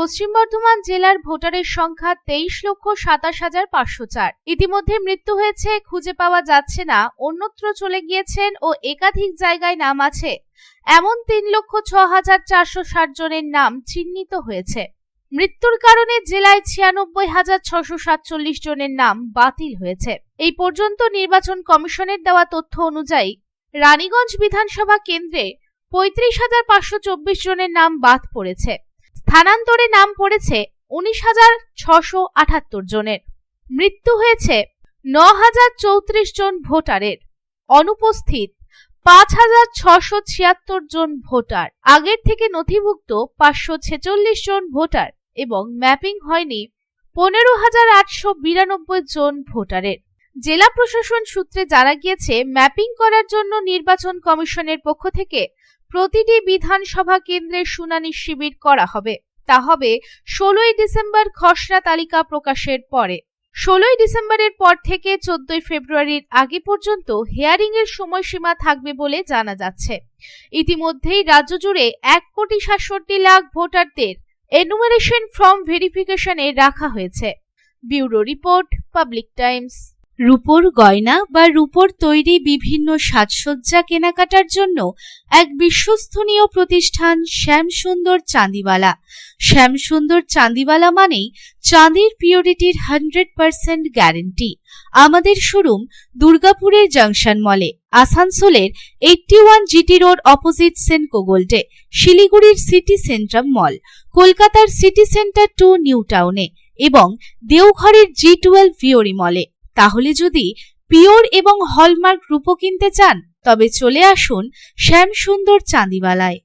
পশ্চিম বর্ধমান জেলার ভোটারের সংখ্যা 23,27,504। ইতিমধ্যে মৃত্যু হয়েছে, খুঁজে পাওয়া যাচ্ছে না, অন্যত্র চলে গিয়েছেন ও একাধিক জায়গায় নাম আছে এমন 3,06,460 জনের নাম চিহ্নিত হয়েছে। মৃত্যুর কারণে জেলায় 96,647 জনের নাম বাতিল হয়েছে। এই পর্যন্ত নির্বাচন কমিশনের দেওয়া তথ্য অনুযায়ী রানীগঞ্জ বিধানসভা কেন্দ্রে 35,524 জনের নাম বাদ পড়েছে। স্থানান্তরে নাম পড়েছে 19,678 জনের। মৃত্যু হয়েছে 9,034 জন ভোটারের। অনুপস্থিত 5,676 জন ভোটার। আগের থেকে নথিভুক্ত 546 জন ভোটার এবং ম্যাপিং হয়নি 15,892 জন ভোটারের। জেলা প্রশাসন সূত্রে জানা গিয়েছে, ম্যাপিং করার জন্য নির্বাচন কমিশনের পক্ষ থেকে প্রতিটি বিধানসভা কেন্দ্রের শুনানি শিবির করা হবে। তা হবে 16ই ডিসেম্বর খসড়া তালিকা প্রকাশের পরে। 16ই ডিসেম্বরের পর থেকে 14ই ফেব্রুয়ারির আগে পর্যন্ত হিয়ারিং এর সময়সীমা থাকবে বলে জানা যাচ্ছে। ইতিমধ্যেই রাজ্য জুড়ে 1,67,00,000 ভোটারদের এনুমারেশন ফর্ম ভেরিফিকেশনে রাখা হয়েছে। Bureau report, public Times. রূপোর গয়না বা রূপোর তৈরি বিভিন্ন সাজসজ্জা কেনাকাটার জন্য এক বিশ্বস্তনীয় প্রতিষ্ঠান শ্যামসুন্দর চাঁদিওয়ালা। শ্যামসুন্দর চাঁদিওয়ালা মানেই চাঁদির পিওরিটির 100% গ্যারেন্টি। আমাদের শোরুম দুর্গাপুরের জাংশন মলে, আসানসোলের 81 জিটি রোড অপোজিট সেনকো গোল্ডে, শিলিগুড়ির সিটি সেন্ট্রাম মল, কলকাতার সিটি সেন্টার 2 নিউ টাউনে এবং দেওঘরের G12 ভিওরি মলে। তাহলে যদি পিওর এবং হলমার্ক রূপো কিনতে চান তবে চলে আসুন শ্যামসুন্দর চাঁদিওয়ালায়।